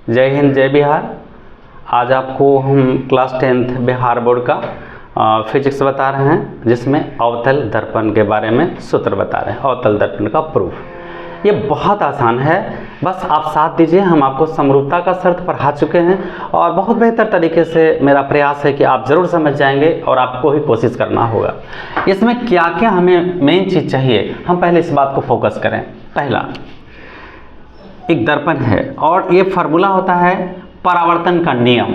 जय हिंद जय बिहार। आज आपको हम क्लास 10th बिहार बोर्ड का फिजिक्स बता रहे हैं, जिसमें अवतल दर्पण के बारे में सूत्र बता रहे हैं। अवतल दर्पण का प्रूफ ये बहुत आसान है, बस आप साथ दीजिए। हम आपको समरूपता का शर्त पढ़ा चुके हैं और बहुत बेहतर तरीके से मेरा प्रयास है कि आप ज़रूर समझ जाएंगे और आपको ही कोशिश करना होगा। इसमें क्या क्या हमें मेन चीज़ चाहिए, हम पहले इस बात को फोकस करें। पहला, एक दर्पण है और ये फार्मूला होता है परावर्तन का नियम।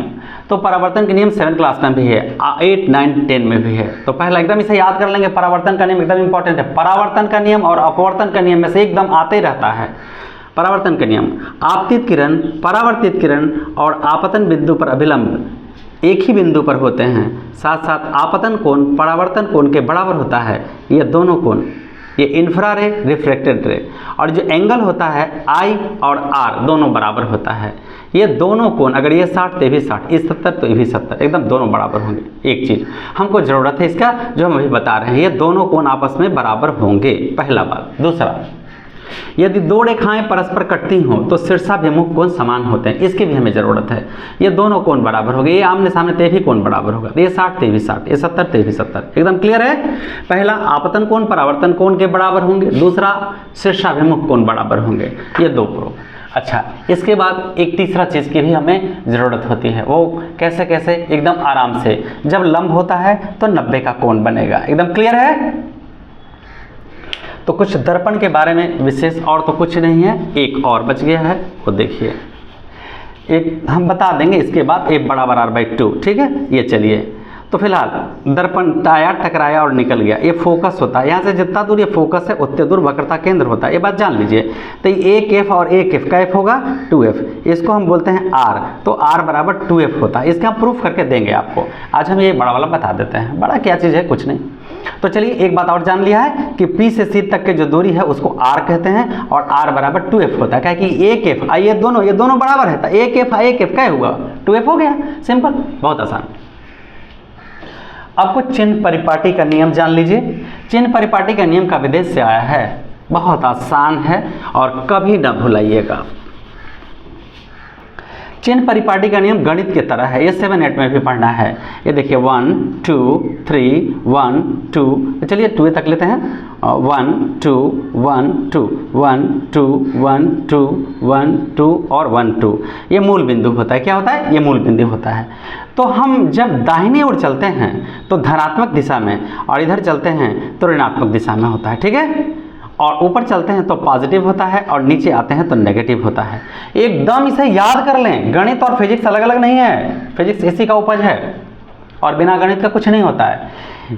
तो परावर्तन का नियम 7 क्लास में भी है, 8, 9, 10 में भी है। तो पहला एकदम इसे याद कर लेंगे। परावर्तन का नियम एकदम इंपॉर्टेंट है। परावर्तन का नियम और अपवर्तन का नियम में से एकदम आते ही रहता है। परावर्तन का नियम, आपतित किरण, परावर्तित किरण और आपतन बिंदु पर अभिलंब एक ही बिंदु पर होते हैं, साथ साथ आपतन कोण परावर्तन कोण के बराबर होता है। ये दोनों कोण, ये इंफ्रारे रिफ्लेक्टेड रे, और जो एंगल होता है I और R दोनों बराबर होता है। ये दोनों कोण, अगर ये 60 तो ये भी 60, ये 70 तो ये भी 70, एकदम दोनों बराबर होंगे। एक चीज़ हमको ज़रूरत है इसका, जो हम अभी बता रहे हैं, ये दोनों कोण आपस में बराबर होंगे, पहला बात। दूसरा, यदि दो रेखाएं परस्पर कटती हों तो शीर्षाभिमुख कोण समान होते हैं, इसकी भी हमें ज़रूरत है। ये दोनों कोण बराबर हो गए, ये आमने सामने ते भी कोण बराबर होगा। ये 60 ते भी 60, ये 70 ते भी 70, एकदम क्लियर है। पहला, आपतन कोण परावर्तन कोण के बराबर होंगे। दूसरा, शीर्षाभिमुख कोण बराबर होंगे। ये दो प्रूफ। अच्छा, इसके बाद एक तीसरा चीज़ की भी हमें ज़रूरत होती है। वो कैसे कैसे, एकदम आराम से। जब लंब होता है तो 90 का कोण बनेगा, एकदम क्लियर है। तो कुछ दर्पण के बारे में विशेष और तो कुछ नहीं है, एक और बच गया है, वो देखिए। एक हम बता देंगे, इसके बाद a बराबर r/2, ठीक है। ये चलिए, तो फिलहाल दर्पण टाया, टकराया और निकल गया। ये फोकस होता है, यहाँ से जितना दूर ये फोकस है उतने दूर वक्रता केंद्र होता है, ये बात जान लीजिए। तो एक f और एक f का f होगा 2f, इसको हम बोलते हैं r, तो r बराबर 2f होता है। इसका हम प्रूफ करके देंगे आपको। आज हम ये बड़ा वाला बता देते हैं। बड़ा क्या चीज़ है, कुछ नहीं। तो चलिए, एक बात और जान लिया है कि P से C तक के जो दूरी है उसको r कहते हैं और r बराबर 2f होता है। क्या कि एक f, ये दोनों बराबर है, एक f क्या हुआ, 2f हो गया। सिंपल, बहुत आसान। अब कुछ चिन्ह परिपाटी का नियम जान लीजिए। चिन्ह परिपाटी का नियम का विदेश से आया है, बहुत आसान है और कभी ना भुलाइएगा। चिन्ह परिपाटी का नियम गणित की तरह है, ये 7, 8 में भी पढ़ना है। ये देखिए 1, 2, 3, 1, 2, चलिए 2 तक लेते हैं। 1, 2, 1, 2, 1, 2, 1, 2, 1, 2 और 1, 2। ये मूल बिंदु होता है। क्या होता है, ये मूल बिंदु होता है। तो हम जब दाहिनी ओर चलते हैं तो धनात्मक दिशा में, और इधर चलते हैं तो ऋणात्मक दिशा में होता है, ठीक है। और ऊपर चलते हैं तो पॉजिटिव होता है और नीचे आते हैं तो नेगेटिव होता है। एकदम इसे याद कर लें। गणित और फिजिक्स अलग अलग नहीं है, फिजिक्स इसी का उपज है और बिना गणित का कुछ नहीं होता है।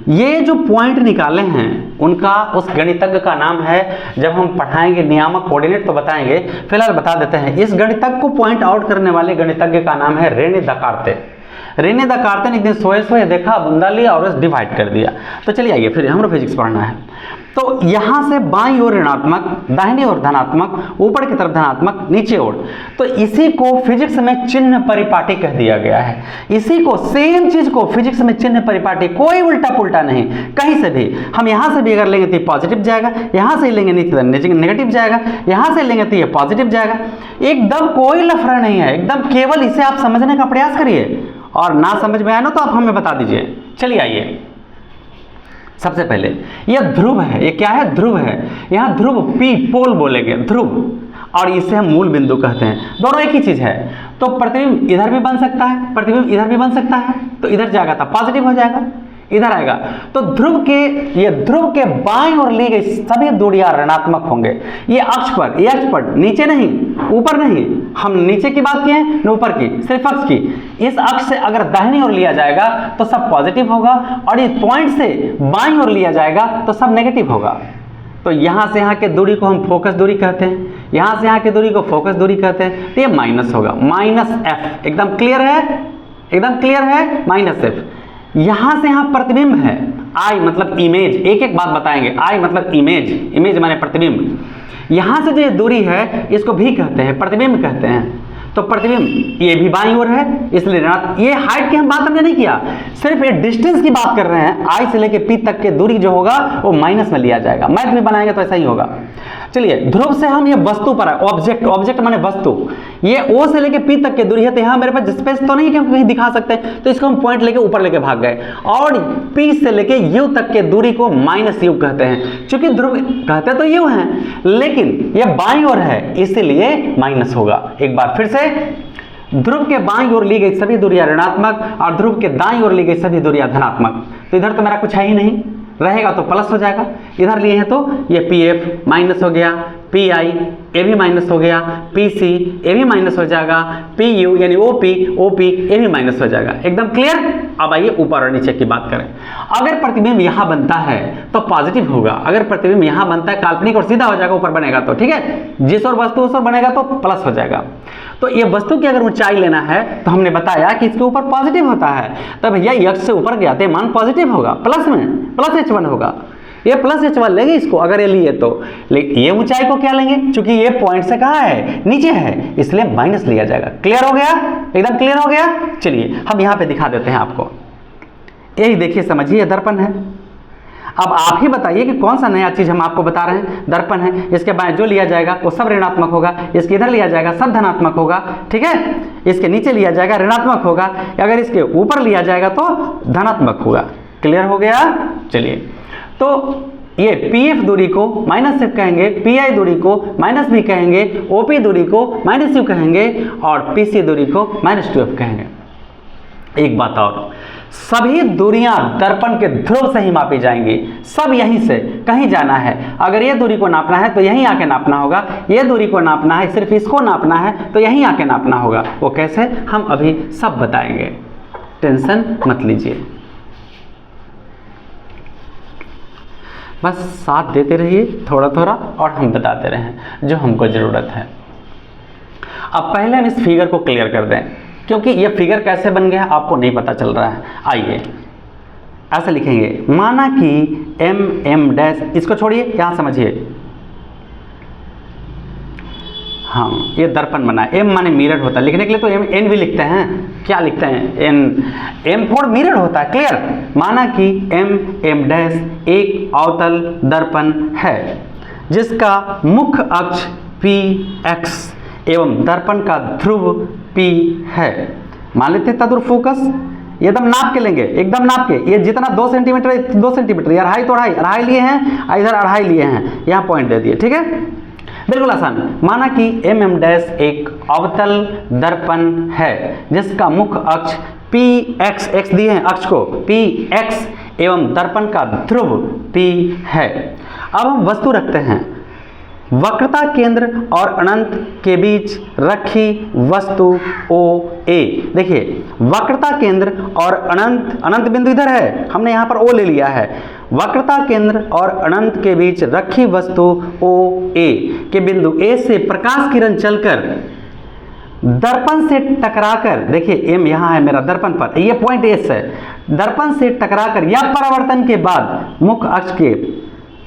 ये जो पॉइंट निकाले हैं उनका उस गणितज्ञ का नाम है, जब हम पढ़ाएंगे नियामक कोऑर्डिनेट तो बताएंगे, फिलहाल बता देते हैं। इस गणितज्ञ को पॉइंट आउट करने वाले गणितज्ञ का नाम है रेने दकार्ते। रेने दकार्ते ने एक दिन सोए देखा, बूंदा लिया और उसे डिवाइड कर दिया। तो चलिए आइए, फिर हमारा फिजिक्स पढ़ना है। तो यहाँ से बाईं ओर ऋणात्मक, दाहिनी ओर धनात्मक, ऊपर की तरफ धनात्मक, नीचे ओर, तो इसी को फिजिक्स में चिन्ह परिपाटी कह दिया गया है। इसी को, सेम चीज को फिजिक्स में चिन्ह परिपाटी, कोई उल्टा पुल्टा नहीं, कहीं से भी। हम यहाँ से भी अगर लेंगे तो ये पॉजिटिव जाएगा, यहाँ से लेंगे नहीं तो नेगेटिव जाएगा, यहाँ से लेंगे तो ये पॉजिटिव जाएगा। एकदम कोई लफड़ा नहीं है, एकदम केवल इसे आप समझने का प्रयास करिए और ना समझ में आए ना तो आप हमें बता दीजिए। चलिए आइए, सबसे पहले यह ध्रुव है। ये क्या है, ध्रुव है। यहाँ ध्रुव, P पोल बोलेंगे, ध्रुव, और इसे हम मूल बिंदु कहते हैं। दोनों एक ही चीज है। तो प्रतिबिंब इधर भी बन सकता है, प्रतिबिंब इधर भी बन सकता है, तो इधर जाएगा तो पॉजिटिव हो जाएगा, इधर आएगा तो ध्रुव के बाईं ओर ली गई सभी दूरियां ऋणात्मक होंगे। ये अक्ष पर, नीचे नहीं, ऊपर नहीं, हम नीचे की बात किए न ऊपर की, सिर्फ अक्ष की। इस अक्ष से अगर दाहिनी ओर लिया जाएगा तो सब पॉजिटिव होगा और इस पॉइंट से बाईं ओर लिया जाएगा तो सब नेगेटिव होगा। तो यहाँ से यहाँ के दूरी को हम फोकस दूरी कहते हैं, यहाँ से यहाँ की दूरी को फोकस दूरी कहते हैं। तो ये माइनस होगा, -f। एकदम क्लियर है, एकदम क्लियर है, -f। यहाँ से यहाँ प्रतिबिंब है, I मतलब इमेज। एक एक बात बताएंगे। I मतलब इमेज, इमेज माने प्रतिबिंब। यहाँ से जो ये दूरी है इसको भी कहते हैं, प्रतिबिंब कहते हैं। तो प्रतिबिंब ये भी बाईं ओर है, इसलिए ये हाइट की हम बात हमने नहीं किया, सिर्फ ये डिस्टेंस की बात कर रहे हैं। I से लेके P तक के दूरी जो होगा वो माइनस में लिया जाएगा। मैथ में बनाएंगे तो ऐसा ही होगा। चलिए ध्रुव से हम ये वस्तु पर आए, ऑब्जेक्ट, ऑब्जेक्ट माने वस्तु, ये O से लेके P तक की दूरी है, तो यहाँ मेरे पास स्पेस तो नहीं है कि हम कहीं दिखा सकते हैं, तो इसको हम पॉइंट लेके ऊपर लेके भाग गए। और P से लेके U तक के दूरी को माइनस U कहते हैं, क्योंकि ध्रुव कहते तो U हैं, लेकिन ये बाईं ओर है इसलिए माइनस होगा। एक बार फिर से, ध्रुव के बाईं ओर ली गई सभी दूरियां ऋणात्मक और ध्रुव के दाईं ओर ली गई सभी दूरियां धनात्मक। तो इधर तो मेरा कुछ है ही नहीं, रहेगा तो प्लस हो जाएगा, इधर लिए हैं तो ये PF माइनस हो गया, PI ये भी माइनस हो गया, PC ये भी माइनस हो जाएगा, PU यानी OP ये भी माइनस हो जाएगा। एकदम क्लियर। अब आइए ऊपर और नीचे की बात करें। अगर प्रतिबिंब यहाँ बनता है तो पॉजिटिव होगा, अगर प्रतिबिंब यहाँ बनता है काल्पनिक और सीधा हो जाएगा ऊपर बनेगा तो, ठीक है, जिस और वस्तु उस और बनेगा तो प्लस हो जाएगा। तो ये वस्तु की अगर ऊंचाई लेना है तो हमने बताया कि इसके ऊपर पॉजिटिव होता है, तो भैया x से ऊपर गया तो मान पॉजिटिव होगा, प्लस में प्लस H1 होगा, ये प्लस H1 लेंगे इसको अगर ये लिए तो। ये ऊंचाई को क्या लेंगे, क्योंकि ये पॉइंट से कहाँ है, नीचे है, इसलिए माइनस लिया जाएगा। क्लियर हो गया, एकदम क्लियर हो गया। चलिए हम यहाँ पे दिखा देते हैं आपको, यही देखिए समझिए दर्पण है। अब आप ही बताइए कि कौन सा नया चीज हम आपको बता रहे हैं। दर्पण है, इसके बाएं जो लिया जाएगा वो सब ऋणात्मक होगा, इसके इधर लिया जाएगा सब धनात्मक होगा, ठीक है, इसके नीचे लिया जाएगा ऋणात्मक होगा, अगर इसके ऊपर लिया जाएगा तो धनात्मक होगा। क्लियर हो गया। चलिए तो ये PF दूरी को माइनस F कहेंगे, PI दूरी को माइनस V कहेंगे, OP दूरी को माइनस U कहेंगे और PC दूरी को माइनस 2F कहेंगे। एक बात और, सभी दूरियां दर्पण के ध्रुव से ही मापी जाएंगी, सब यहीं से, कहीं जाना है। अगर ये दूरी को नापना है तो यहीं आके नापना होगा, ये दूरी को नापना है, सिर्फ इसको नापना है तो यहीं आके नापना होगा। वो कैसे, हम अभी सब बताएंगे, टेंशन मत लीजिए, बस साथ देते रहिए थोड़ा थोड़ा और हम बताते रहें जो हमको ज़रूरत है। अब पहले हम इस फिगर को क्लियर कर दें, क्योंकि ये फिगर कैसे बन गया आपको नहीं पता चल रहा है। आइए ऐसे लिखेंगे, माना कि M डैश, इसको छोड़िए यहाँ समझिए, हाँ ये दर्पण बना है, M माने मिरर होता है, लिखने के लिए तो N भी लिखते हैं, क्या लिखते हैं M फॉर मिरर होता है। क्लियर। माना कि M डैश एक अवतल दर्पण है जिसका मुख्य अक्ष PX एवं दर्पण का ध्रुव P है। मान लेते तदुर फोकस, एकदम नाप के लेंगे, एकदम नाप के, ये जितना 2 सेंटीमीटर 2 सेंटीमीटर, अढ़ाई तो अढ़ाई लिए हैं, इधर अढ़ाई लिए हैं, यहाँ पॉइंट दे दिए, ठीक है, बिल्कुल आसान। माना कि M डैश एक अवतल दर्पण है जिसका मुख्य अक्ष PX, x दिए हैं अक्ष को, PX एवं दर्पण का ध्रुव P है। अब हम वस्तु रखते हैं, वक्रता केंद्र और अनंत के बीच रखी वस्तु OA। देखिए वक्रता केंद्र और अनंत बिंदु इधर है, हमने यहाँ पर O ले लिया है। वक्रता केंद्र और अनंत के बीच रखी वस्तु OA के बिंदु A से प्रकाश किरण चलकर दर्पण से टकराकर, देखिए M यहाँ है मेरा दर्पण पर, ये पॉइंट S है, दर्पण से टकराकर या परावर्तन के बाद मुख्य अक्ष के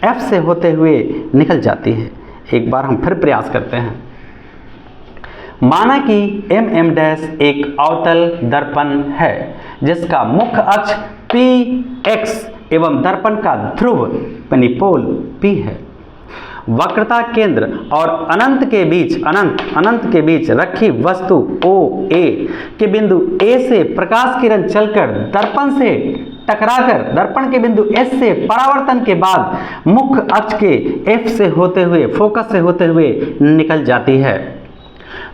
F से होते हुए निकल जाती है। एक बार हम फिर प्रयास करते हैं। माना कि M डैश एक अवतल दर्पण है जिसका मुख्य अक्ष PX एवं दर्पण का ध्रुव पोल P है। वक्रता केंद्र और अनंत के बीच रखी वस्तु OA के बिंदु A से प्रकाश किरण चलकर दर्पण से टकराकर दर्पण के बिंदु S से परावर्तन के बाद मुख्य अक्ष के F से होते हुए, फोकस से होते हुए निकल जाती है।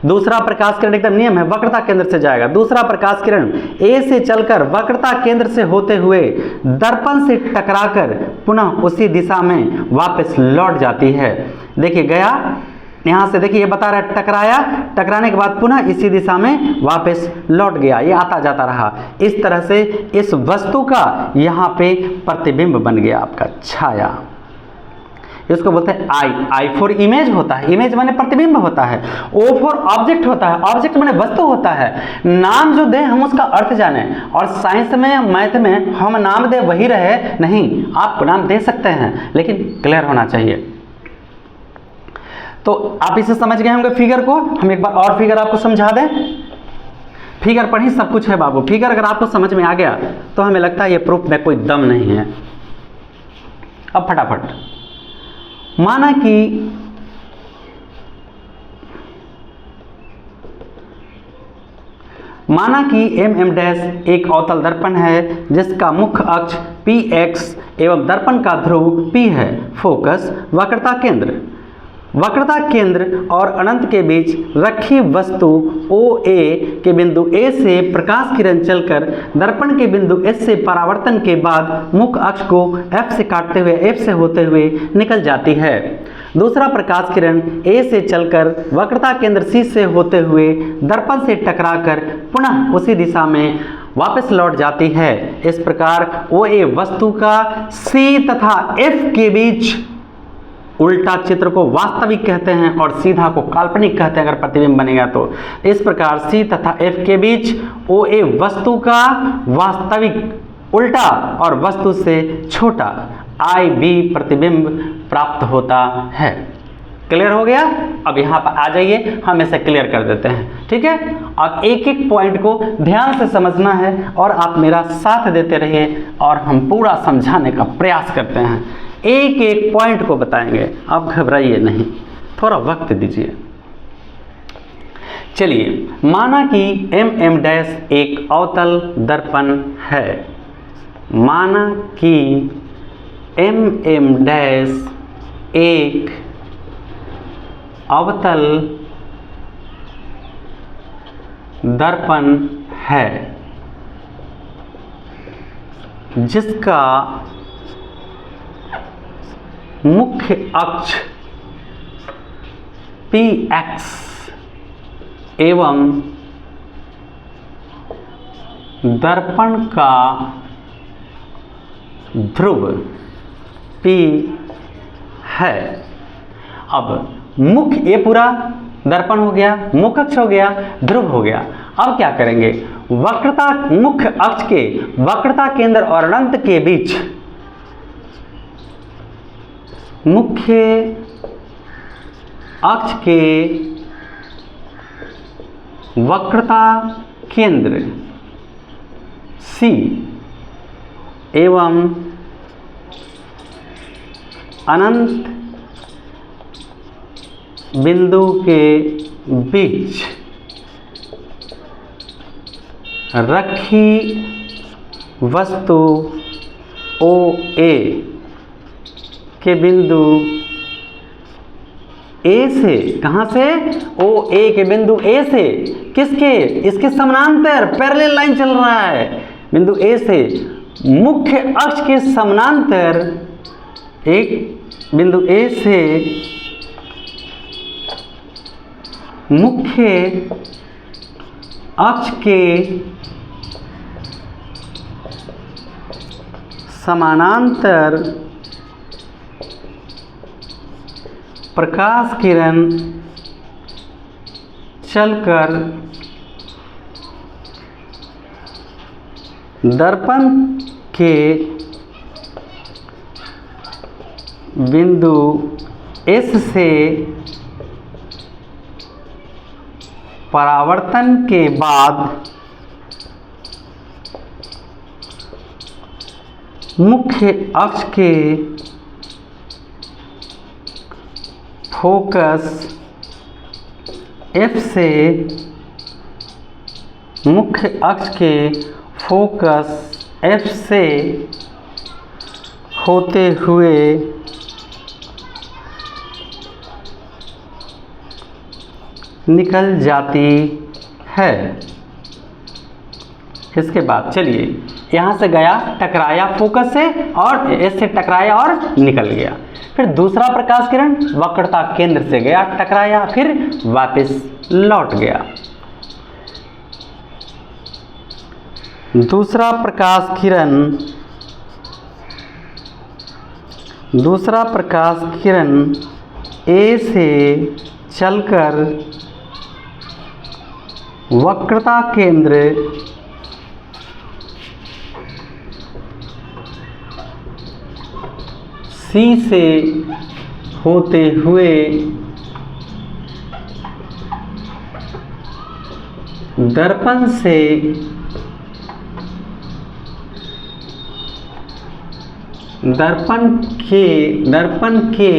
दूसरा प्रकाश किरण एकदम नियम है, वक्रता केंद्र से जाएगा। दूसरा प्रकाश किरण A से चलकर वक्रता केंद्र से होते हुए दर्पण से टकराकर पुनः उसी दिशा में वापस लौट जाती है। देखिए गया, यहाँ से देखिए ये बता रहा है टकराया, टकराने के बाद पुनः इसी दिशा में वापस लौट गया, ये आता जाता रहा। इस तरह से इस वस्तु का यहाँ पे प्रतिबिंब बन गया, आपका छाया। इसको बोलते हैं आई फॉर इमेज होता है, इमेज माने प्रतिबिंब होता है। O फॉर ऑब्जेक्ट होता है, ऑब्जेक्ट माने वस्तु होता है। नाम जो दें हम उसका अर्थ जाने, और साइंस में मैथ में हम नाम दे वही रहे नहीं, आप नाम दे सकते हैं लेकिन क्लियर होना चाहिए। तो आप इसे समझ गए होंगे फिगर को। हम एक बार और फिगर आपको समझा दें। फिगर पर ही सब कुछ है बाबू, फिगर अगर आपको समझ में आ गया तो हमें लगता है ये प्रूफ में कोई दम नहीं है। अब फटाफट, माना कि माना कि MM डैश एक अवतल दर्पण है जिसका मुख्य अक्ष PX एवं दर्पण का ध्रुव P है। फोकस वक्रता केंद्र। वक्रता केंद्र और अनंत के बीच रखी वस्तु OA के बिंदु A से प्रकाश किरण चलकर दर्पण के बिंदु S से परावर्तन के बाद मुख्य अक्ष को F से काटते हुए F से होते हुए निकल जाती है। दूसरा प्रकाश किरण A से चलकर वक्रता केंद्र C से होते हुए दर्पण से टकराकर पुनः उसी दिशा में वापस लौट जाती है। इस प्रकार OA वस्तु का C तथा F के बीच उल्टा चित्र को वास्तविक कहते हैं और सीधा को काल्पनिक कहते हैं अगर प्रतिबिंब बनेगा तो। इस प्रकार C तथा F के बीच OA वस्तु का वास्तविक उल्टा और वस्तु से छोटा IB प्रतिबिंब प्राप्त होता है। क्लियर हो गया? अब यहाँ पर आ जाइए, हम इसे क्लियर कर देते हैं। ठीक है, अब एक एक पॉइंट को ध्यान से समझना है और आप मेरा साथ देते रहिए और हम पूरा समझाने का प्रयास करते हैं। एक एक पॉइंट को बताएंगे, आप घबराइए नहीं, थोड़ा वक्त दीजिए। चलिए, माना कि MM डैश एक अवतल दर्पण है। माना कि MM डैश एक अवतल दर्पण है जिसका मुख्य अक्ष PX एवं दर्पण का ध्रुव P है। अब मुख्य, ये पूरा दर्पण हो गया, मुख्य अक्ष हो गया, ध्रुव हो गया। अब क्या करेंगे? वक्रता, मुख्य अक्ष के वक्रता केंद्र और अनंत के बीच, मुख्य अक्ष के वक्रता केंद्र C एवं अनंत बिंदु के बीच रखी वस्तु OA के बिंदु A से, कहां से? OA के बिंदु A से, किसके? इसके समानांतर पैरेलल लाइन चल रहा है। बिंदु A से मुख्य अक्ष के समानांतर, एक बिंदु A से मुख्य अक्ष के समानांतर प्रकाश किरण चलकर दर्पण के बिंदु S से परावर्तन के बाद मुख्य अक्ष के फोकस F से, मुख्य अक्ष के फोकस F से होते हुए निकल जाती है। इसके बाद चलिए, यहाँ से गया, टकराया फोकस से और एस से टकराया और निकल गया। फिर दूसरा प्रकाश किरण वक्रता केंद्र से गया, टकराया, फिर वापस लौट गया। दूसरा प्रकाश किरण ए से चलकर वक्रता केंद्र सी से होते हुए दर्पण के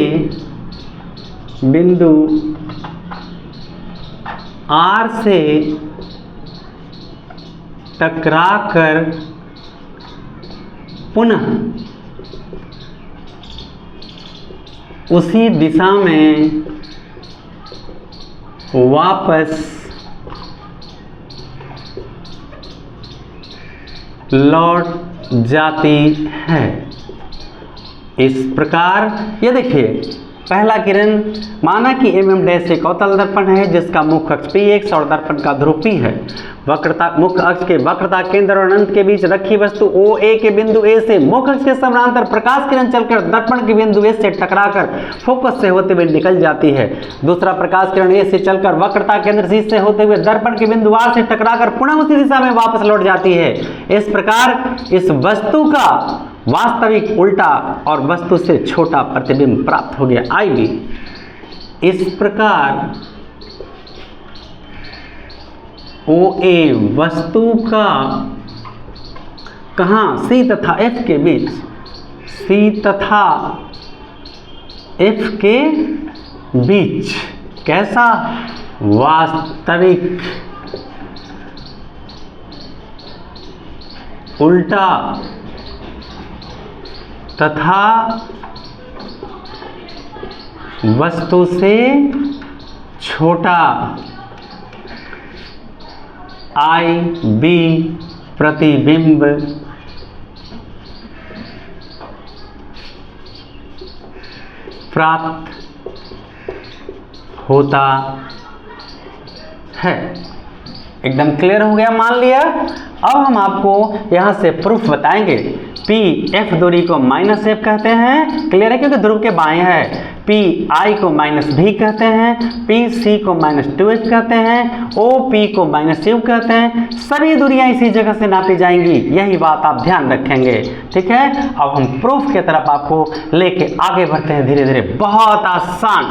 बिंदु R से टकराकर पुनः उसी दिशा में वापस लौट जाती है। इस प्रकार ये देखिए, पहला किरण माना कि mm डैश एक अवतल दर्पण है जिसका मुख्य अक्ष Px और दर्पण का ध्रुव P है। वक्रता मुख्य अक्ष के वक्रता केंद्र और अनंत के बीच रखी वस्तु OA के बिंदु A से मुख्य अक्ष के समानांतर प्रकाश किरण चलकर दर्पण के बिंदु S से टकराकर फोकस से होते हुए निकल जाती है। दूसरा प्रकाश किरण A से चलकर वक्रता केंद्र C से होते हुए दर्पण के बिंदु R से टकराकर पुनः उसी दिशा में वापस लौट जाती है। इस प्रकार इस वस्तु का वास्तविक उल्टा और वस्तु से छोटा प्रतिबिंब प्राप्त हो गया IB। इस प्रकार OA वस्तु का कहाँ C तथा F के बीच, C तथा F के बीच कैसा वास्तविक उल्टा तथा वस्तु से छोटा IB प्रतिबिंब प्राप्त होता है। एकदम क्लियर हो गया, मान लिया। अब हम आपको यहां से प्रूफ बताएंगे। PF दूरी को -F कहते हैं, क्लियर है, क्योंकि ध्रुव के बाएं है। PI को -B कहते हैं, PC को -2H कहते हैं, OP को -U कहते हैं। सभी दूरियां इसी जगह से नापी जाएंगी, यही बात आप ध्यान रखेंगे, ठीक है। अब हम प्रूफ की तरफ आपको लेके आगे बढ़ते हैं धीरे धीरे। बहुत आसान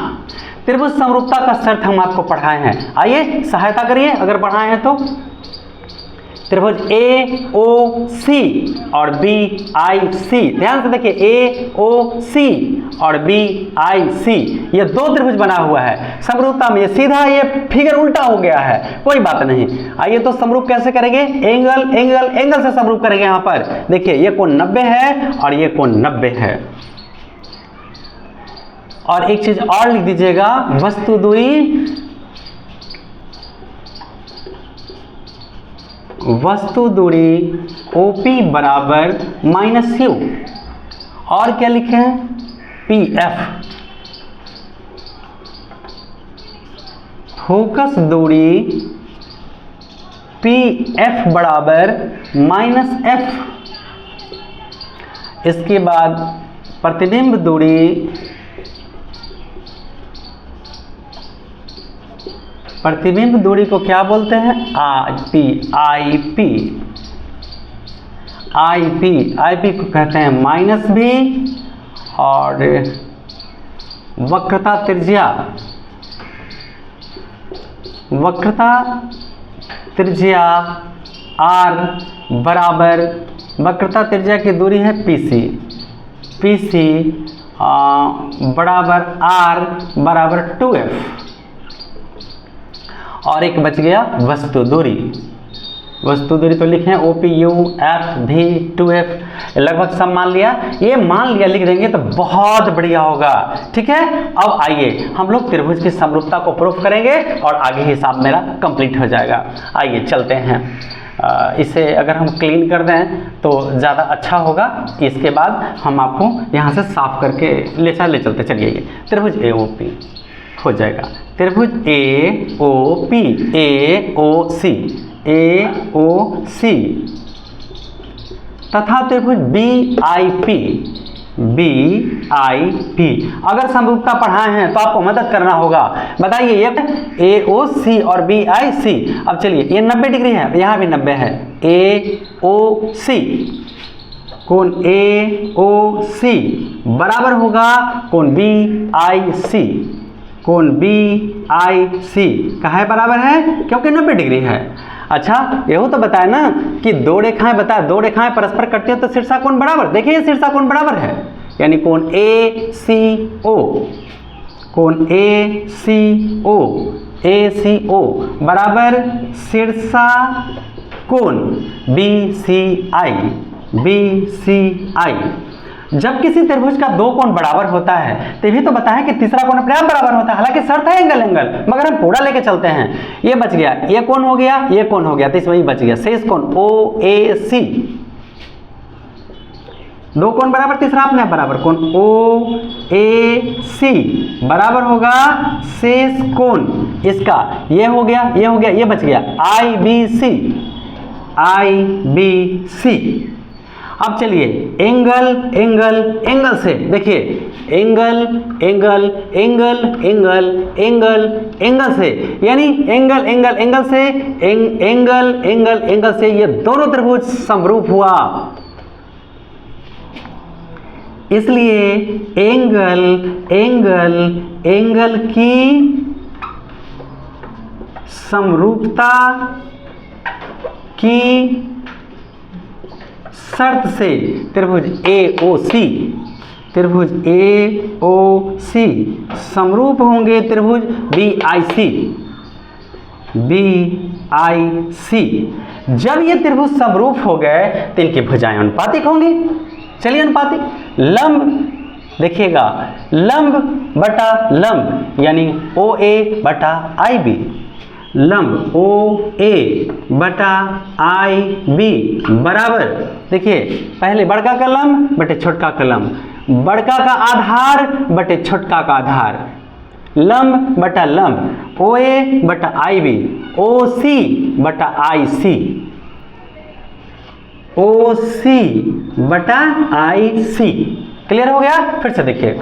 त्रिभुज समरूपता का शर्त हम आपको पढ़ाए हैं, आइए सहायता करिए अगर पढ़ाए हैं तो। त्रिभुज AOC और BIC, ध्यान से देखिए, AOC और BIC ये दो त्रिभुज बना हुआ है समरूपता में। ये सीधा, ये फिगर उल्टा हो गया है, कोई बात नहीं। आइए तो समरूप कैसे करेंगे, एंगल एंगल एंगल से समरूप करेंगे। यहाँ पर देखिए, ये कोण 90 है और ये कोण 90 है। और एक चीज और लिख दीजिएगा, वस्तु दूरी OP बराबर -U, और क्या लिखें, PF। फोकस दूरी PF बराबर -F। इसके बाद प्रतिबिंब दूरी को क्या बोलते हैं, IP को कहते हैं -B। और वक्रता त्रिज्या R बराबर, वक्रता त्रिज्या की दूरी है PC बराबर R बराबर 2F। और एक बच गया वस्तु दूरी तो लिखे OPU FV 2F, लगभग सब मान लिया। ये मान लिया लिख देंगे तो बहुत बढ़िया होगा, ठीक है। अब आइए हम लोग त्रिभुज की समरूपता को प्रूफ करेंगे और आगे हिसाब मेरा कंप्लीट हो जाएगा। आइए चलते हैं, इसे अगर हम क्लीन कर दें तो ज़्यादा अच्छा होगा। इसके बाद हम आपको यहाँ से साफ करके ले चलते चलिए। ये त्रिभुज AOP हो जाएगा, त्रिभुज AOC तथा त्रिभुज BIP। अगर समरूपता पढ़ाए हैं तो आपको मदद करना होगा। बताइए, ये AOC और BIC। अब चलिए, ये 90 डिग्री है, यहाँ भी 90 है। AOC कोण AOC बराबर होगा कोण BIC। कोण BIC कहाँ है, बराबर है, क्योंकि 90 डिग्री है। अच्छा, यही तो बताया ना कि दो रेखाएं बताया, दो रेखाएं परस्पर कटती हैं तो शीर्षाकोण बराबर। देखिए, ये शीर्षाकोण बराबर है, यानी कोण ACO बराबर शीर्षाकोण कोण BCI, BCI। जब किसी त्रिभुज का दो कोण बराबर होता है तभी तो बताया कि तीसरा कोण अपने आप बराबर होता है। हालांकि शर्त है एंगल एंगल, मगर हम पूरा लेके चलते हैं। ये बच गया, ये कोण हो गया, ये कोण हो गया, तो इसमें बच गया शेष कोण OAC। दो कोण बराबर, तीसरा अपने आप बराबर, कोण OAC बराबर होगा शेष कोण इसका। ये हो गया, ये हो गया, ये बच गया IBC, IBC। अब चलिए एंगल एंगल एंगल से देखिए, angle angle angle angle angle angle से, यानी एंगल एंगल एंगल से, एंगल एंगल एंगल से ये दोनों त्रिभुज समरूप हुआ। इसलिए एंगल एंगल एंगल की समरूपता की शर्त से त्रिभुज AOC, त्रिभुज AOC समरूप होंगे त्रिभुज BIC, BIC। जब ये त्रिभुज समरूप हो गए तो इनकी भुजाएं अनुपातिक होंगी। चलिए अनुपातिक, लंब देखिएगा, लंब बटा लंब यानी OA बटा IB, लंब OA बटा IB बराबर, देखिए पहले बड़का का लंब बटे छोटका का लंब, बड़का का आधार बटे छोटका का आधार, लंब बटा लंब, OA बटा IB, OC बटा IC, OC बटा IC। क्लियर हो गया? फिर से देखिए,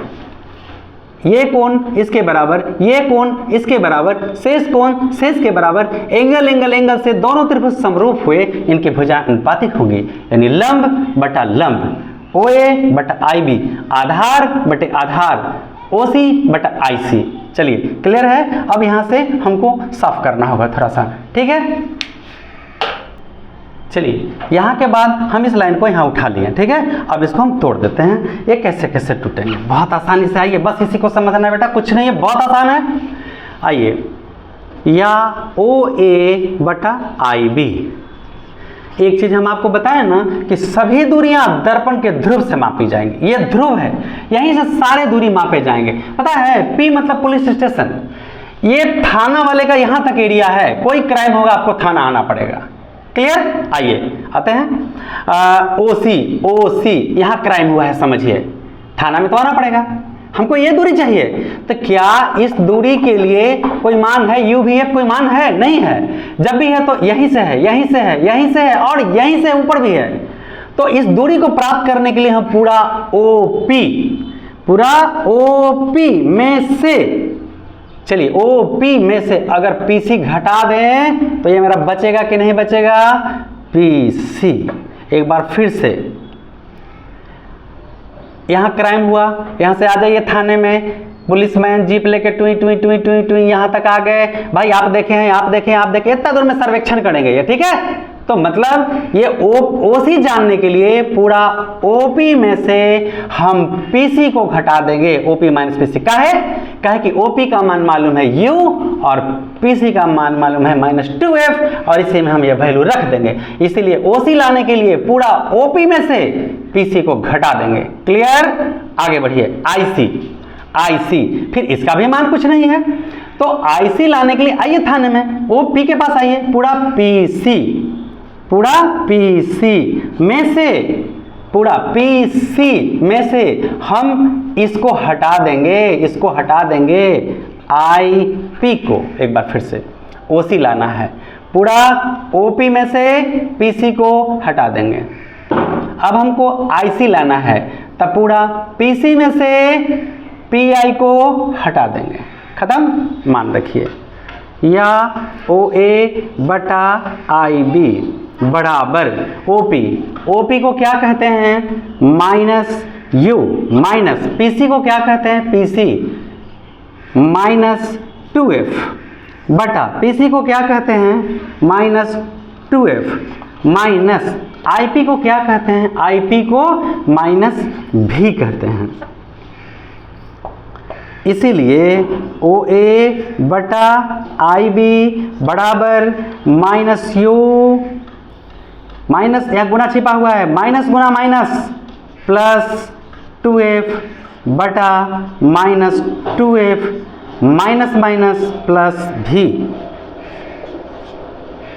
ये कोण इसके बराबर, ये कोण इसके बराबर, शेष कोण शेष के बराबर, एंगल एंगल एंगल से दोनों त्रिभुज समरूप हुए, इनकी भुजा अनुपातिक होंगी, यानी लंब बटा लंब, OA बटा IB, आधार बटे आधार, OC बटा IC। चलिए क्लियर है? अब यहाँ से हमको साफ करना होगा थोड़ा सा, ठीक है? चलिए यहाँ के बाद हम इस लाइन को यहाँ उठा लिए, ठीक है? अब इसको हम तोड़ देते हैं। ये कैसे कैसे टूटेंगे, बहुत आसानी से। आइए बस इसी को समझना है बेटा, कुछ नहीं है, बहुत आसान है। आइए, या OA बटा IB। एक चीज हम आपको बताएं ना कि सभी दूरियां दर्पण के ध्रुव से मापी जाएंगी। ये ध्रुव है, यहीं से सारे दूरी मापे जाएंगे। पता है, P मतलब पुलिस स्टेशन। ये थाना वाले का यहाँ तक एरिया है, कोई क्राइम होगा आपको थाना आना पड़ेगा। क्लियर? आइए आते हैं। OC यहाँ क्राइम हुआ है, समझिए, थाना में तो आना पड़ेगा, हमको ये दूरी चाहिए। तो क्या इस दूरी के लिए कोई मान है, UVF कोई मान है? नहीं है। जब भी है तो यहीं से है, यहीं से है, यहीं से है और यहीं से ऊपर भी है। तो इस दूरी को प्राप्त करने के लिए हम पूरा OP में से, चलिए OP में से अगर PC घटा दें तो ये मेरा बचेगा कि नहीं बचेगा? PC। एक बार फिर से, यहाँ क्राइम हुआ, यहाँ से आ जाइए थाने में, पुलिसमैन जीप लेके टुई टुई टुई टुई टुई यहाँ तक आ गए। भाई आप देखें, आप देखें, आप देखें, इतना दूर में सर्वेक्षण करेंगे ये, ठीक है? तो मतलब ये OC जानने के लिए पूरा OP में से हम PC को घटा देंगे, OP माइनस PC। काहे कि OP का मान मालूम है U और PC का मान मालूम है -2F, और इसी में हम ये वैल्यू रख देंगे। इसीलिए OC लाने के लिए पूरा OP में से PC को घटा देंगे। क्लियर? आगे बढ़िए। IC, फिर इसका भी मान कुछ नहीं है, तो IC लाने के लिए आइए थाने में, OP के पास आइए, पूरा PC में से, पूरा PC में से हम इसको हटा देंगे, इसको हटा देंगे, IP को। एक बार फिर से OC लाना है, पूरा OP में से PC को हटा देंगे। अब हमको IC लाना है, तब पूरा PC में से PI को हटा देंगे। खत्म? मान रखिए, या OA बटा IB बराबर OP को क्या कहते हैं? -U, माइनस PC को क्या कहते हैं? PC -2F बटा PC को क्या कहते हैं? -2F माइनस IP को क्या कहते हैं? IP को -V कहते हैं। इसीलिए OA बटा IB बराबर -U माइनस, यहाँ गुना छिपा हुआ है, माइनस गुना माइनस प्लस 2f बटा minus 2f minus minus plus v।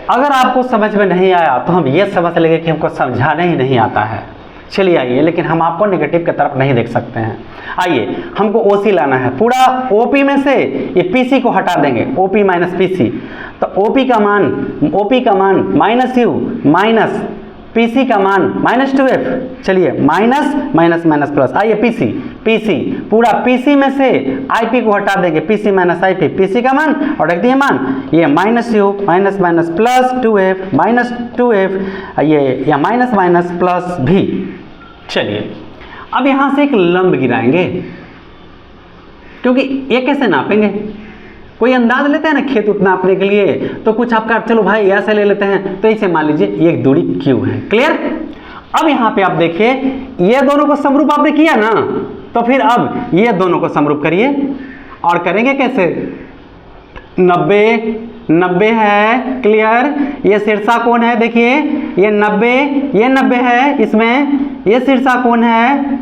अगर आपको समझ में नहीं आया तो हम ये समझ लेंगे कि हमको समझाने ही नहीं आता है। चलिए आइए, लेकिन हम आपको नेगेटिव की तरफ नहीं देख सकते हैं। आइए, हमको OC लाना है, पूरा OP में से ये PC को हटा देंगे, OP माइनस PC, तो OP का मान माइनस U माइनस PC का मान माइनस 2f। चलिए माइनस माइनस माइनस प्लस, आइए PC पूरा PC में से IP को हटा देंगे, PC माइनस IP, PC का मान और रख दिए मान, ये minus U minus minus plus 2f minus 2f, ये माइनस माइनस प्लस v। चलिए अब यहाँ से एक लंब गिराएंगे, क्योंकि ये कैसे नापेंगे, कोई अंदाज लेते हैं ना खेत उत नापने के लिए, तो कुछ आपका चलो भाई ऐसे ले लेते हैं, तो इसे मान लीजिए ये एक दूरी Q है। क्लियर। अब यहाँ पे आप देखिए ये दोनों को समरूप आपने किया ना, तो फिर अब ये दोनों को समरूप करिए, और करेंगे कैसे, 90 है। क्लियर। ये शीर्षा कोण है, देखिए ये 90 है, इसमें ये शीर्षा कोण है,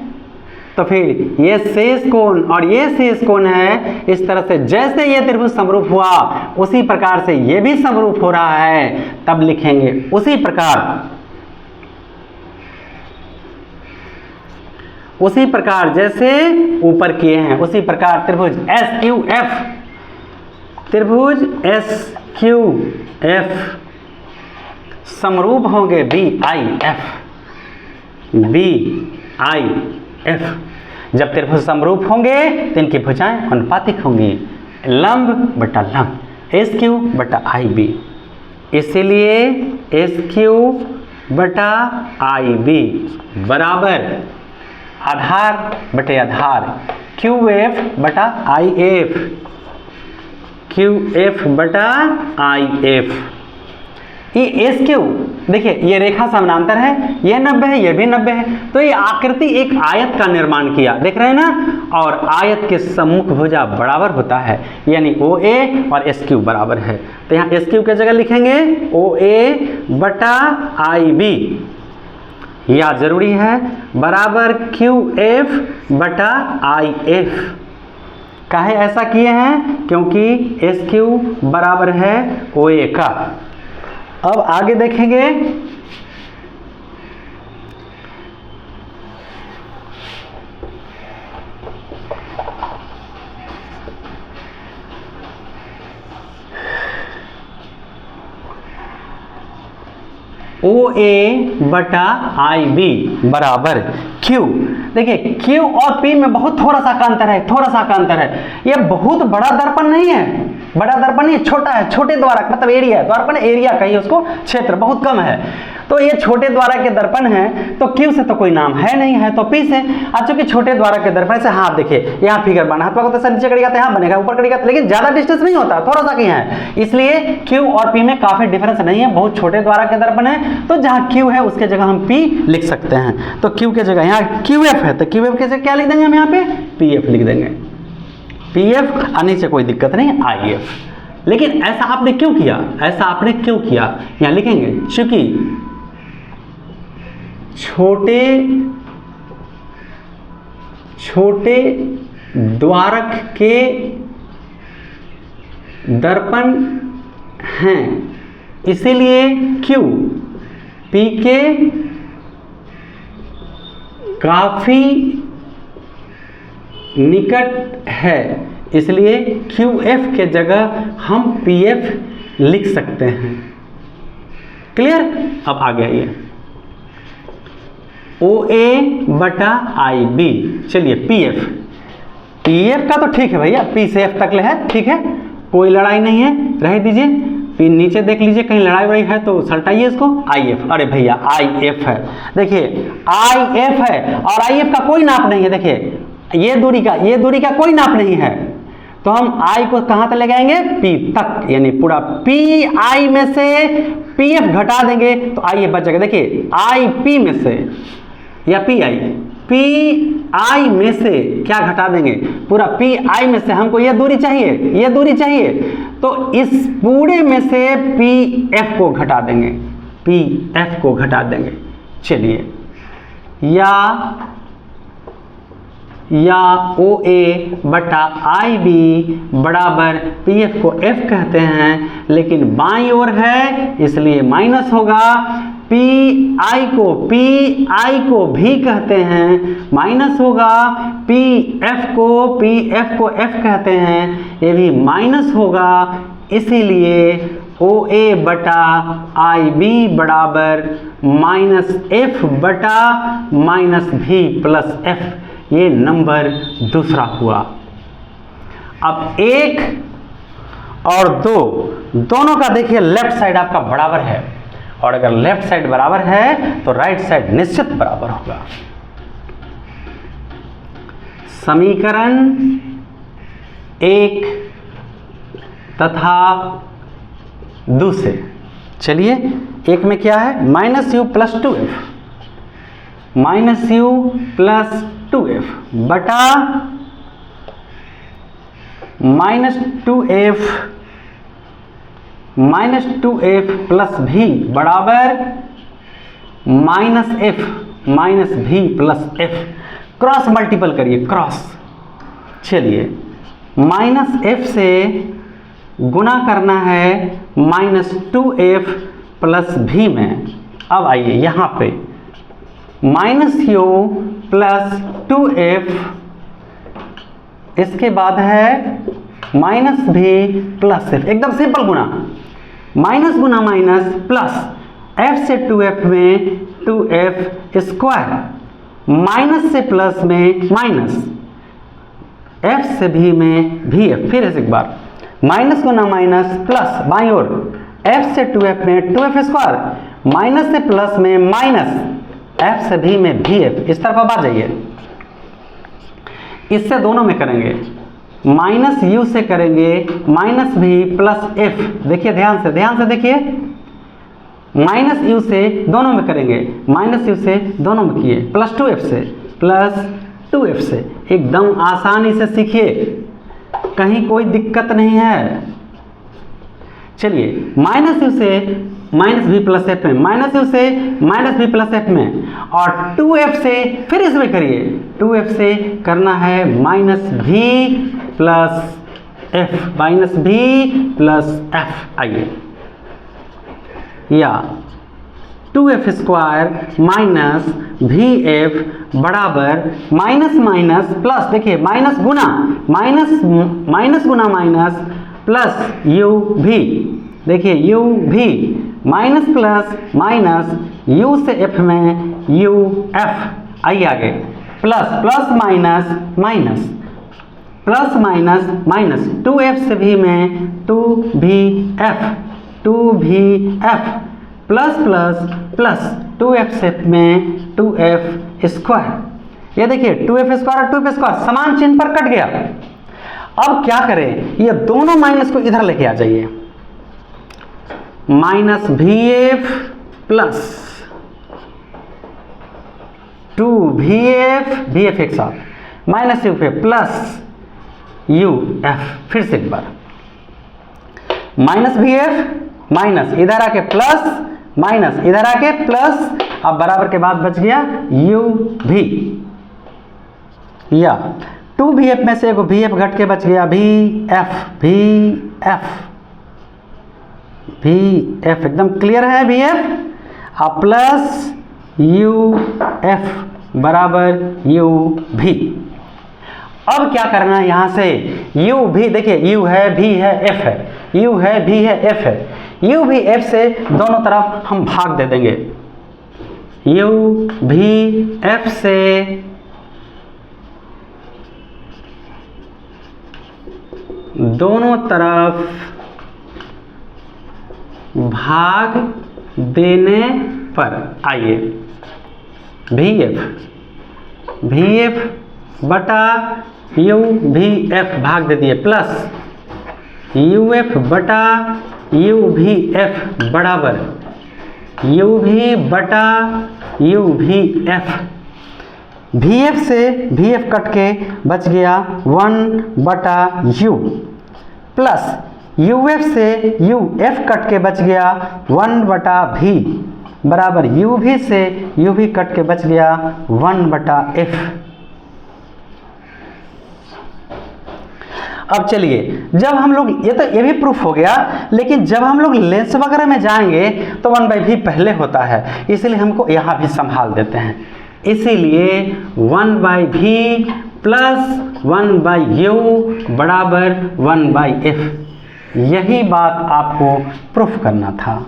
तो फिर ये शेष कोण और ये शेष कोण है। इस तरह से जैसे ये त्रिभुज समरूप हुआ उसी प्रकार से ये भी समरूप हो रहा है, तब लिखेंगे उसी प्रकार जैसे ऊपर किए हैं, उसी प्रकार त्रिभुज SQF समरूप होंगे BIF। जब त्रिभुज समरूप होंगे तो इनकी भुजाएं अनुपातिक होंगी, लंब बटा लंब, SQ बटा IB। इसलिए SQ बटा IB बराबर आधार बटे आधार QF बटा IF। ये SQ देखिए, ये रेखा समानांतर है, ये 90 है, ये भी 90 है, तो ये आकृति एक आयत का निर्माण किया, देख रहे हैं ना, और आयत के सम्मुख भुजा बराबर होता है, यानी OA और SQ बराबर है, तो यहाँ SQ की जगह लिखेंगे OA बटा IB, यह जरूरी है, बराबर QF बटा IF। काहे ऐसा किए हैं, क्योंकि SQ बराबर है OA का। अब आगे देखेंगे, OA बटा IB बराबर Q। देखिए Q और P में बहुत थोड़ा सा का अंतर है, ये बहुत बड़ा दर्पण नहीं है, छोटा है, छोटे द्वारक मतलब एरिया, दर्पण एरिया कहिए उसको, क्षेत्र बहुत कम है, तो ये छोटे द्वारक के दर्पण है, तो Q से तो कोई नाम है नहीं है, तो P से। अब चूंकि छोटे द्वारक के दर्पण से हाथ देखिए, यहाँ फिगर बना, हाथ पकड़ते नीचे करेगा तो यहाँ बनेगा, ऊपर करेगा, लेकिन ज्यादा डिस्टेंस नहीं होता, थोड़ा सा कहीं है, इसलिए Q और P में काफी डिफरेंस नहीं है, बहुत छोटे द्वारक के दर्पण है, तो जहाँ Q है उसके जगह हम P लिख सकते हैं। तो Q के जगह यहाँ QF है, तो QF के जगह क्या लिख देंगे हम यहाँ पे, PF लिख देंगे, PF आने से कोई दिक्कत नहीं, IF। लेकिन ऐसा आपने क्यों किया, यहाँ लिखेंगे चूंकि छोटे द्वारक के दर्पण हैं, इसीलिए Q P के काफी निकट है, इसलिए QF के जगह हम PF लिख सकते हैं। क्लियर। अब आगे आइए, OA बटा IB, चलिए PF का तो ठीक है भैया, P से F तक ले है, ठीक है, कोई लड़ाई नहीं है, रह दीजिए। P नीचे देख लीजिए, कहीं लड़ाई वड़ाई है तो सल्टाइए इसको। IF, अरे भैया IF है, देखिए IF है और IF का कोई नाप नहीं है, देखिए ये दूरी का कोई नाप नहीं है, तो हम I को कहाँ तक ले जाएंगे, P तक, यानी पूरा PI में से PF घटा देंगे तो I बच जाएगा। देखिए IP में से या PI में से क्या घटा देंगे, पूरा PI में से हमको ये दूरी चाहिए, तो इस पूरे में से PF को घटा देंगे, पी एफ को घटा देंगे। चलिए, या ओ ए बटा आई बी बराबर पी एफ को एफ कहते हैं, लेकिन बाईं ओर है इसलिए माइनस होगा। पी आई को भी कहते हैं, माइनस होगा। पी एफ को एफ कहते हैं, ये भी माइनस होगा। इसीलिए ओ ए बटा आई बी बराबर माइनस एफ बटा माइनस भी प्लस एफ, ये नंबर दूसरा हुआ। अब 1 और 2 दोनों का देखिए लेफ्ट साइड आपका बराबर है, और अगर लेफ्ट साइड बराबर है तो राइट साइड निश्चित बराबर होगा। समीकरण 1 तथा 2 से, चलिए, एक में क्या है, minus you plus 2f, minus you plus 2f बटा माइनस 2f प्लस भी बराबर माइनस भी प्लस एफ। क्रॉस मल्टीपल करिए, क्रॉस। चलिए, माइनस एफ से गुणा करना है माइनस 2f प्लस भी में। अब आइए यहाँ पे माइनस यू प्लस 2f, इसके बाद है माइनस भी प्लस एफ, एकदम सिंपल गुणा, माइनस गुना माइनस प्लस f से 2f में 2f स्क्वायर, माइनस से प्लस में माइनस, f से भी में भी f। फिर एक बार माइनस गुना माइनस प्लस बाईं ओर f से 2f में 2f स्क्वायर, माइनस से प्लस में माइनस, f से भी में भी f। इस तरफ अब आ जाइए, इससे दोनों में करेंगे, माइनस यू से करेंगे माइनस भी प्लस f। देखिए ध्यान से देखिए, माइनस यू से दोनों में करेंगे, माइनस यू से दोनों में किए, प्लस 2f से, प्लस 2f से। एकदम आसानी से सीखिए, कहीं कोई दिक्कत नहीं है। चलिए, माइनस यू से माइनस भी प्लस एफ में, माइनस यू से माइनस भी प्लस एफ में, और 2f से फिर इसमें करिए, 2f से करना है माइनस भी प्लस एफ, माइनस भी प्लस एफ। आइए, या 2f स्क्वायर माइनस भी एफ बराबर माइनस माइनस प्लस, देखिए minus Guna minus Guna minus plus you भी, देखिए यू भी, माइनस प्लस माइनस यू से एफ में यू एफ। आइए आगे, plus plus minus minus, plus minus minus, 2f से भी में 2vf, 2vf, plus plus plus 2f से में 2f स्क्वायर। ये देखिए 2f स्क्वायर और 2f स्क्वायर समान चिन्ह पर कट गया। अब क्या करें, ये दोनों माइनस को इधर लेके आ जाइए, minus vf plus 2vf, vf एक साथ, माइनस यू पे प्लस uf। फिर से एक बार, माइनस vf माइनस इधर आके प्लस, माइनस इधर आके प्लस, अब बराबर के बाद बच गया u भी, या 2vf में से एक vf घट के बच गया vf, एकदम क्लियर है vf। अब प्लस uf बराबर u भी। अब क्या करना है, यहां से u भी, देखिए u है, v है, f है, u है, v है, f है, u भी f से दोनों तरफ हम भाग दे देंगे, u भी f से दोनों तरफ भाग देने पर, आइए vf बटा u भी f भाग दे दिए, प्लस uf बटा u भी f बराबर u भी बटा u भी f। vf से vf कट के बच गया 1 बटा u, प्लस uf से uf कट के बच गया 1 बटा v, बराबर यू भी से यू भी कट के बच गया 1/f। अब चलिए, जब हम लोग ये भी प्रूफ हो गया, लेकिन जब हम लोग लेंस वगैरह में जाएंगे तो 1/v पहले होता है, इसलिए हमको यहाँ भी संभाल देते हैं। इसीलिए 1/v प्लस 1/u बराबर 1/f, यही बात आपको प्रूफ करना था।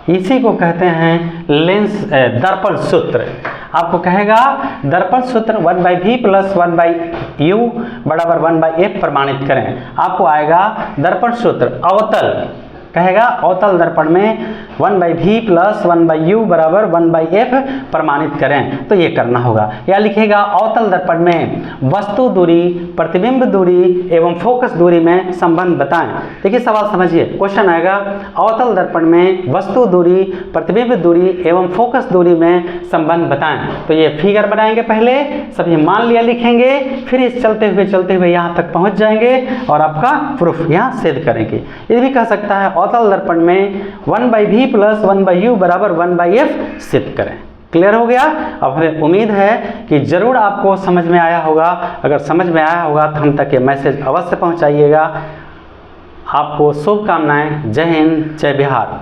इसी को कहते हैं लेंस दर्पण सूत्र। आपको कहेगा दर्पण सूत्र 1/v प्लस 1/u बराबर 1/f प्रमाणित करें। आपको आएगा दर्पण सूत्र अवतल, कहेगा अवतल दर्पण में 1/v प्लस 1/u बराबर 1/f प्रमाणित करें, तो ये करना होगा। या लिखेगा अवतल दर्पण में वस्तु दूरी, प्रतिबिंब दूरी एवं फोकस दूरी में संबंध बताएं। देखिए सवाल समझिए, क्वेश्चन आएगा अवतल दर्पण में वस्तु दूरी, प्रतिबिंब दूरी एवं फोकस दूरी में संबंध बताएं। तो ये फिगर बनाएंगे, पहले सभी मान लिया लिखेंगे, फिर इस चलते हुए यहाँ तक पहुँच जाएंगे और आपका प्रूफ यहाँ सिद्ध करेंगे। ये भी कह सकता है अवतल दर्पण में 1/v प्लस 1/u बराबर 1/f सिद्ध करें। क्लियर हो गया? अब हमें उम्मीद है कि जरूर आपको समझ में आया होगा। अगर समझ में आया होगा तो हम तक ये मैसेज अवश्य पहुंचाइएगा। आपको शुभकामनाएं। जय हिंद, जय बिहार।